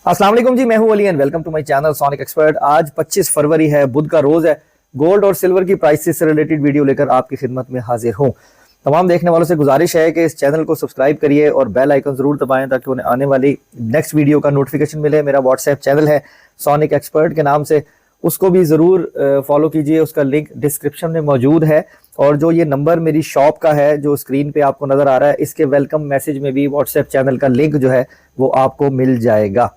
अस्सलाम वालेकुम जी, मैं हूं Ali and welcome to my channel Sonic Expert. आज 25 फरवरी है, बुध का रोज है। गोल्ड और सिल्वर की प्राइसेस से रिलेटेड वीडियो लेकर आपकी खिदमत में हाजिर हूं। तमाम देखने वालों से गुजारिश है कि इस चैनल को सब्सक्राइब करिए और बेल आइकन जरूर दबाएं ताकि उन्हें आने वाली नेक्स्ट वीडियो का नोटिफिकेशन मिले। मेरा व्हाट्सएप चैनल है सोनिक एक्सपर्ट के नाम से, उसको भी ज़रूर फॉलो कीजिए। उसका लिंक डिस्क्रिप्शन में मौजूद है और जो ये नंबर मेरी शॉप का है जो स्क्रीन पे आपको नज़र आ रहा है, इसके वेलकम मैसेज में भी व्हाट्सएप चैनल का लिंक जो है वो आपको मिल जाएगा।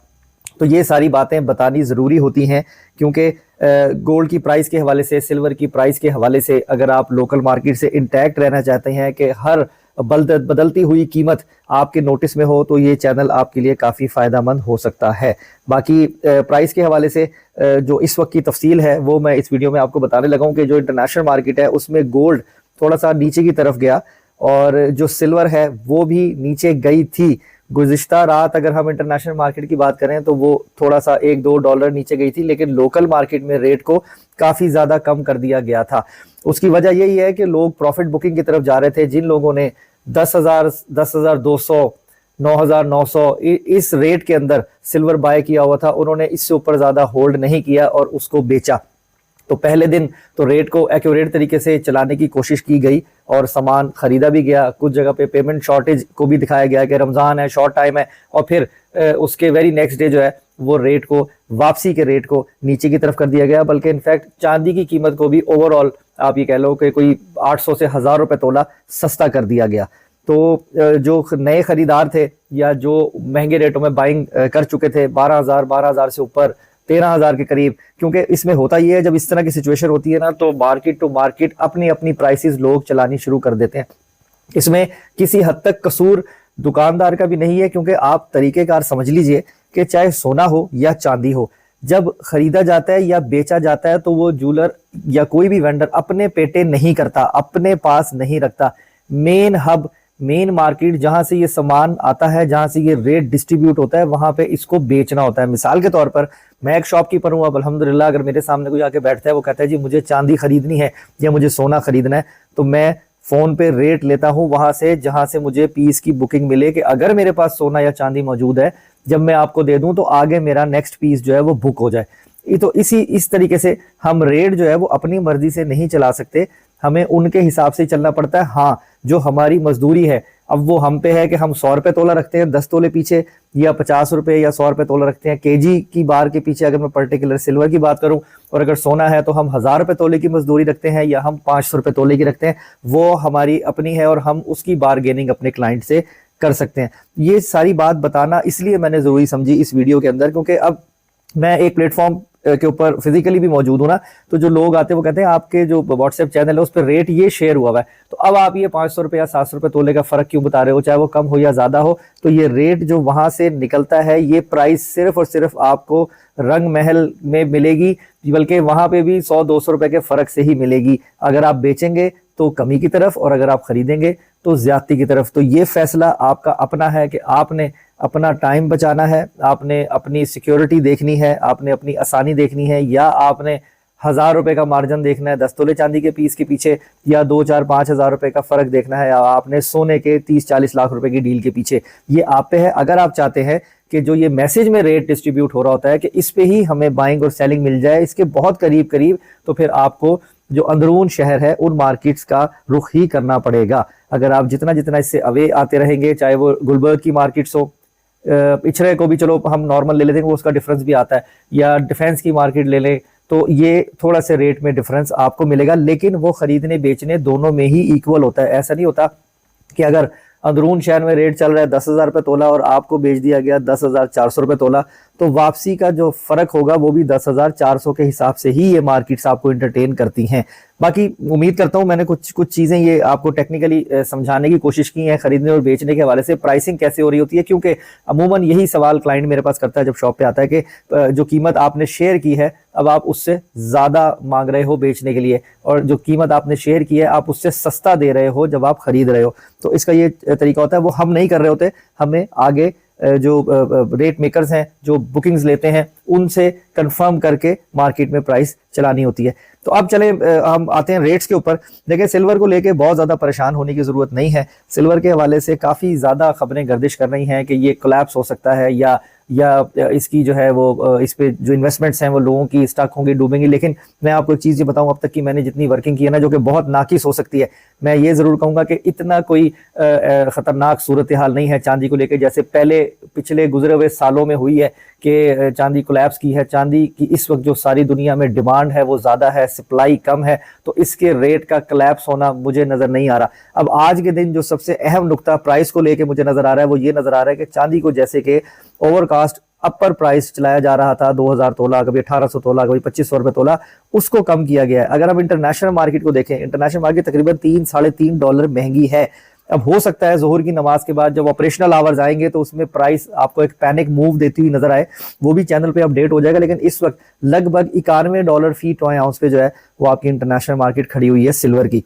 तो ये सारी बातें बतानी ज़रूरी होती हैं क्योंकि गोल्ड की प्राइस के हवाले से, सिल्वर की प्राइस के हवाले से अगर आप लोकल मार्केट से इंटैक्ट रहना चाहते हैं कि हर बदलती हुई कीमत आपके नोटिस में हो, तो ये चैनल आपके लिए काफ़ी फ़ायदेमंद हो सकता है। बाकी प्राइस के हवाले से जो इस वक्त की तफसील है वो मैं इस वीडियो में आपको बताने लगा हूँ कि जो इंटरनेशनल मार्केट है उसमें गोल्ड थोड़ा सा नीचे की तरफ गया और जो सिल्वर है वो भी नीचे गई थी। गुज़िश्ता रात अगर हम इंटरनेशनल मार्केट की बात करें तो वो थोड़ा सा $1-2 नीचे गई थी, लेकिन लोकल मार्केट में रेट को काफ़ी ज़्यादा कम कर दिया गया था। उसकी वजह यही है कि लोग प्रॉफिट बुकिंग की तरफ जा रहे थे। जिन लोगों ने 10,000, 10,200, 9,900 इस रेट के अंदर सिल्वर बाय किया हुआ था, उन्होंने इससे ऊपर ज़्यादा होल्ड नहीं किया और उसको बेचा। तो पहले दिन तो रेट को एक्यूरेट तरीके से चलाने की कोशिश की गई और सामान खरीदा भी गया। कुछ जगह पे पेमेंट शॉर्टेज को भी दिखाया गया कि रमज़ान है, शॉर्ट टाइम है, और फिर उसके वेरी नेक्स्ट डे जो है वो रेट को, वापसी के रेट को नीचे की तरफ कर दिया गया। बल्कि इनफैक्ट चांदी की कीमत को भी ओवरऑल आप ये कह लो कि कोई 800 से 1000 रुपये तोला सस्ता कर दिया गया। तो जो नए खरीदार थे या जो महंगे रेटों में बाइंग कर चुके थे, 12,000 से ऊपर 13,000 के करीब, क्योंकि इसमें होता ही है जब इस तरह की सिचुएशन होती है ना, तो मार्केट टू मार्केट अपनी अपनी प्राइसेस लोग चलानी शुरू कर देते हैं। इसमें किसी हद तक कसूर दुकानदार का भी नहीं है, क्योंकि आप तरीकेकार समझ लीजिए कि चाहे सोना हो या चांदी हो, जब खरीदा जाता है या बेचा जाता है तो वो जूलर या कोई भी वेंडर अपने पेटे नहीं करता, अपने पास नहीं रखता। मेन हब, मेन मार्केट जहां से ये सामान आता है, जहां से ये रेट डिस्ट्रीब्यूट होता है, वहां पे इसको बेचना होता है। मिसाल के तौर पर मैं एक शॉपकीपर हूं, अब अल्हम्दुलिल्लाह अगर मेरे सामने कोई आके बैठता है, वो कहता है जी मुझे चांदी खरीदनी है या मुझे सोना खरीदना है, तो मैं फोन पे रेट लेता हूं वहां से जहां से मुझे पीस की बुकिंग मिले कि अगर मेरे पास सोना या चांदी मौजूद है, जब मैं आपको दे दूं तो आगे मेरा नेक्स्ट पीस जो है वो बुक हो जाए। तो इस तरीके से हम रेट जो है वो अपनी मर्जी से नहीं चला सकते, हमें उनके हिसाब से चलना पड़ता है। हाँ, जो हमारी मजदूरी है अब वो हम पे है कि हम 100 रुपये तोला रखते हैं 10 तोले पीछे, या 50 रुपये या 100 रुपये तोला रखते हैं केजी की बार के पीछे, अगर मैं पर्टिकुलर सिल्वर की बात करूं। और अगर सोना है तो हम 1000 रुपये तोले की मजदूरी रखते हैं या हम 500 रुपये तोले की रखते हैं, वो हमारी अपनी है और हम उसकी बारगेनिंग अपने क्लाइंट से कर सकते हैं। ये सारी बात बताना इसलिए मैंने जरूरी समझी इस वीडियो के अंदर, क्योंकि अब मैं एक प्लेटफॉर्म के ऊपर फिजिकली भी मौजूद हूं ना, तो जो लोग आते हैं वो कहते हैं आपके जो व्हाट्सएप चैनल है उस पर रेट ये शेयर हुआ है, तो अब आप ये 500 रुपये या 700 रुपये तोले का फर्क क्यों बता रहे हो, चाहे वो कम हो या ज्यादा हो। तो ये रेट जो वहां से निकलता है, ये प्राइस सिर्फ और सिर्फ आपको रंग महल में मिलेगी, बल्कि वहां पे भी 100-200 रुपए के फर्क से ही मिलेगी। अगर आप बेचेंगे तो कमी की तरफ और अगर आप खरीदेंगे तो ज्यादती की तरफ। तो ये फैसला आपका अपना है कि आपने अपना टाइम बचाना है, आपने अपनी सिक्योरिटी देखनी है, आपने अपनी आसानी देखनी है, या आपने 1000 रुपए का मार्जिन देखना है 10 तोले चांदी के पीस के पीछे, या 2-4-5 हज़ार रुपए का फर्क देखना है, या आपने सोने के 30-40 लाख रुपए की डील के पीछे। ये आप पे है। अगर आप चाहते हैं कि जो ये मैसेज में रेट डिस्ट्रीब्यूट हो रहा होता है कि इस पे ही हमें बाइंग और सेलिंग मिल जाए, इसके बहुत करीब करीब, तो फिर आपको जो अंदरून शहर है उन मार्केट्स का रुख ही करना पड़ेगा। अगर आप जितना जितना इससे अवे आते रहेंगे, चाहे वो गुलबर्ग की मार्केट्स हो, इचरे को भी चलो हम नॉर्मल ले लेते हैं, वो उसका डिफरेंस भी आता है, या डिफेंस की मार्केट ले लें, तो ये थोड़ा से रेट में डिफरेंस आपको मिलेगा, लेकिन वो खरीदने बेचने दोनों में ही इक्वल होता है। ऐसा नहीं होता कि अगर अंदरून शहर में रेट चल रहा है 10,000 रुपये तोला और आपको बेच दिया गया 10,400 रुपये तोला, तो वापसी का जो फर्क होगा वो भी 10,400 के हिसाब से ही ये मार्केट्स आपको एंटरटेन करती हैं। बाकी उम्मीद करता हूं मैंने कुछ चीजें ये आपको टेक्निकली समझाने की कोशिश की है खरीदने और बेचने के हवाले से, प्राइसिंग कैसे हो रही होती है, क्योंकि अमूमन यही सवाल क्लाइंट मेरे पास करता है जब शॉप पे आता है कि जो कीमत आपने शेयर की है अब आप उससे ज्यादा मांग रहे हो बेचने के लिए, और जो कीमत आपने शेयर की है आप उससे सस्ता दे रहे हो जब आप खरीद रहे हो। तो इसका ये तरीका होता है, वो हम नहीं कर रहे होते, हमें आगे जो रेट मेकर्स हैं जो बुकिंग्स लेते हैं उनसे कंफर्म करके मार्केट में प्राइस चलानी होती है। तो अब चले हम आते हैं रेट्स के ऊपर। देखिए, सिल्वर को लेके बहुत ज़्यादा परेशान होने की ज़रूरत नहीं है। सिल्वर के हवाले से काफ़ी ज़्यादा खबरें गर्दिश कर रही हैं कि ये कोलैप्स हो सकता है या या इसकी जो है वो इस पे जो इन्वेस्टमेंट्स हैं वो लोगों की स्टक होंगी, डूबेंगी। लेकिन मैं आपको एक चीज़ ये बताऊं, अब तक की मैंने जितनी वर्किंग की है ना, जो कि बहुत नाकिस हो सकती है, मैं ये ज़रूर कहूँगा कि इतना कोई ख़तरनाक सूरत हाल नहीं है चांदी को लेकर जैसे पहले पिछले गुजरे हुए सालों में हुई है कि चांदी कोलैप्स की है। चांदी की इस वक्त जो सारी दुनिया में डिमांड है वो ज़्यादा है, सप्लाई कम है, तो इसके रेट का कोलैप्स होना मुझे नज़र नहीं आ रहा। अब आज के दिन जो सबसे अहम नुकता प्राइस को लेके मुझे नज़र आ रहा है वो ये नज़र आ रहा है कि चांदी को जैसे कि ओवरकास्ट अपर प्राइस चलाया जा रहा था, 2000 तोला, कभी 1800 तोला, कभी 2500 रुपए तोला, उसको कम किया गया है। अगर हम इंटरनेशनल मार्केट को देखें, इंटरनेशनल मार्केट तकरीबन $3-3.5 महंगी है। अब हो सकता है जोहर की नमाज के बाद जब ऑपरेशनल आवर्स आएंगे तो उसमें प्राइस आपको एक पैनिक मूव देती हुई नजर आए, वो भी चैनल पे अपडेट हो जाएगा। लेकिन इस वक्त लगभग $91 फी ट्रॉय आउंस पे जो है वो आपकी इंटरनेशनल मार्केट खड़ी हुई है सिल्वर की।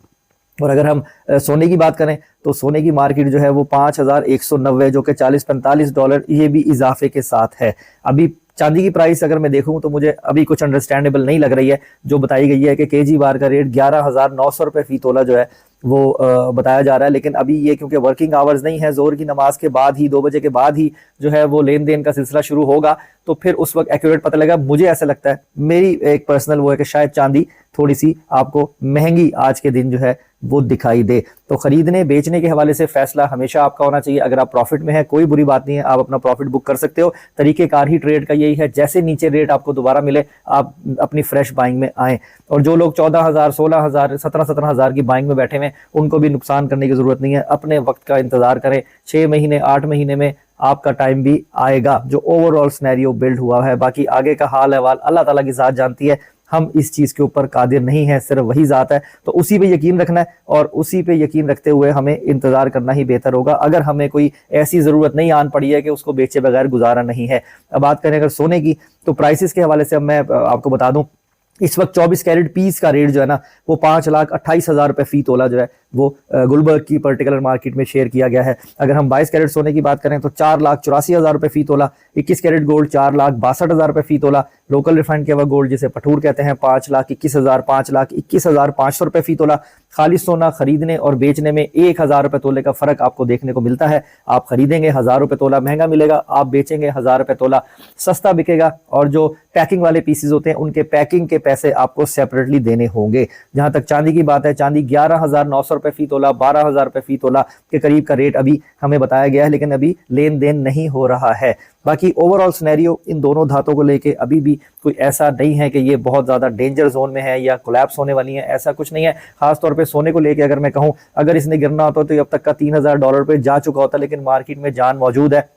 और अगर हम सोने की बात करें तो सोने की मार्केट जो है वो 5190, जो कि $40-45 ये भी इजाफे के साथ है। अभी चांदी की प्राइस अगर मैं देखूं तो मुझे अभी कुछ अंडरस्टैंडेबल नहीं लग रही है। जो बताई गई है कि केजी बार का रेट 11,900 रुपये फी तोला जो है वो बताया जा रहा है। लेकिन अभी ये क्योंकि वर्किंग आवर्स नहीं है, जोर की नमाज के बाद ही 2 बजे के बाद ही जो है वो लेन देन का सिलसिला शुरू होगा, तो फिर उस वक्त एक्यूरेट पता लगेगा। मुझे ऐसा लगता है, मेरी एक पर्सनल वो है कि शायद चांदी थोड़ी सी आपको महंगी आज के दिन जो है वो दिखाई दे। तो खरीदने बेचने के हवाले से फैसला हमेशा आपका होना चाहिए। अगर आप प्रॉफिट में है कोई बुरी बात नहीं है, आप अपना प्रॉफिट बुक कर सकते हो। तरीकेकार ही ट्रेड का यही है, जैसे नीचे रेट आपको दोबारा मिले आप अपनी फ्रेश बाइंग में आए। और जो लोग 14,000, 16,000, 17,000 की बाइंग में बैठे हुए उनको भी नुकसान करने की जरूरत नहीं है। अपने वक्त का इंतजार करें, 6 महीने 8 महीने में आपका टाइम भी आएगा जो ओवरऑल सिनेरियो बिल्ड हुआ है। बाकी आगे का हाल अहवाल अल्लाह ताला की ज़ात जानती है, हम इस चीज़ के ऊपर कादिर नहीं है, सिर्फ वही ज़ात है। तो उसी पे यकीन रखना है और उसी पे यकीन रखते हुए हमें इंतज़ार करना ही बेहतर होगा। अगर हमें कोई ऐसी ज़रूरत नहीं आन पड़ी है कि उसको बेचे बगैर गुजारा नहीं है। अब बात करें अगर सोने की, तो प्राइसेस के हवाले से अब मैं आपको बता दूं, इस वक्त 24 कैरेट पीस का रेट जो है ना वो 5,28,000 रुपये फी तोला जो है वो गुलबर्ग की पर्टिकुलर मार्केट में शेयर किया गया है। अगर हम 22 कैरेट सोने की बात करें तो 4,84,000 रुपये फी तोला। 21 कैरेट गोल्ड 4,62,000 रुपये फी तोला। लोकल रिफाइंड किया हुआ गोल्ड जिसे पठूर कहते हैं 5,21,000, 5,21,500 रुपये फी तोला। खालिश सोना खरीदने और बेचने में 1,000 रुपये तोले का फर्क आपको देखने को मिलता है। आप खरीदेंगे 1,000 रुपये तोला महंगा मिलेगा, आप बेचेंगे 1,000 रुपये तोला सस्ता बिकेगा। और जो पैकिंग वाले पीसेज होते हैं उनके पैकिंग के पैसे आपको सेपरेटली देने होंगे। जहां तक चांदी की बात है, चांदी 11,900 रुपये फी तोला, 12,000 रुपये फी तोला के करीब का रेट अभी हमें बताया गया है, लेकिन अभी लेन देन नहीं हो रहा है। बाकी ओवरऑल सिनेरियो इन दोनों धातों को लेके अभी भी कोई ऐसा नहीं है कि ये बहुत ज़्यादा डेंजर जोन में है या कोलैप्स होने वाली है, ऐसा कुछ नहीं है। खास तौर पे सोने को लेके अगर मैं कहूँ, अगर इसने गिरना होता तो अब तक का $3,000 पे जा चुका होता, लेकिन मार्केट में जान मौजूद है,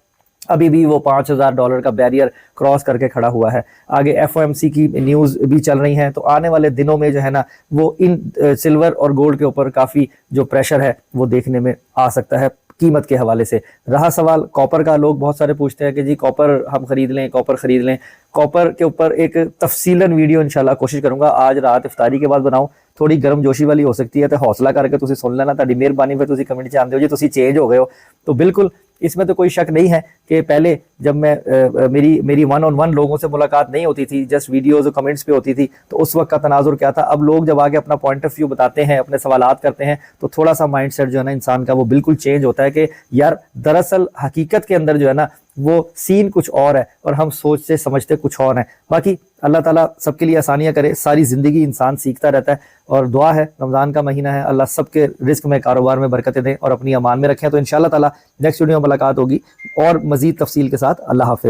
अभी भी वो $5,000 का बैरियर क्रॉस करके खड़ा हुआ है। आगे FOMC की न्यूज़ भी चल रही है, तो आने वाले दिनों में जो है ना वो इन सिल्वर और गोल्ड के ऊपर काफ़ी जो प्रेशर है वो देखने में आ सकता है कीमत के हवाले से। रहा सवाल कॉपर का, लोग बहुत सारे पूछते हैं कि जी कॉपर हम खरीद लें, कॉपर खरीद लें। कॉपर के ऊपर एक तफसीलन वीडियो इंशाल्लाह कोशिश करूंगा आज रात इफ्तारी के बाद बनाऊं। थोड़ी गर्म जोशी वाली हो सकती है, तो हौसला करके तुसी सुन लेना। ताड़ी मेहरबानी फिर तुसी कमेंट च आंदे हो जी तुसी चेंज हो गए हो, तो बिल्कुल इसमें तो कोई शक नहीं है कि पहले जब मैं मेरी 1-on-1 लोगों से मुलाकात नहीं होती थी, जस्ट वीडियोस और कमेंट्स पे होती थी, तो उस वक्त का तनाजुर क्या था। अब लोग जब आगे अपना पॉइंट ऑफ व्यू बताते हैं, अपने सवालात करते हैं, तो थोड़ा सा माइंडसेट जो है ना इंसान का वो बिल्कुल चेंज होता है कि यार दरअसल हकीकत के अंदर जो है ना वो सीन कुछ और है और हम सोचते समझते कुछ और है। बाकी अल्लाह ताला सबके लिए आसानियां करे। सारी ज़िंदगी इंसान सीखता रहता है और दुआ है, रमज़ान का महीना है, अल्लाह सबके रिस्क में, कारोबार में बरकतें दें और अपनी अमान में रखें। तो इंशाअल्लाह ताला नेक्स्ट वीडियो में मुलाकात होगी और मज़ीद तफसील के साथ। अल्लाह हाफ़िज़।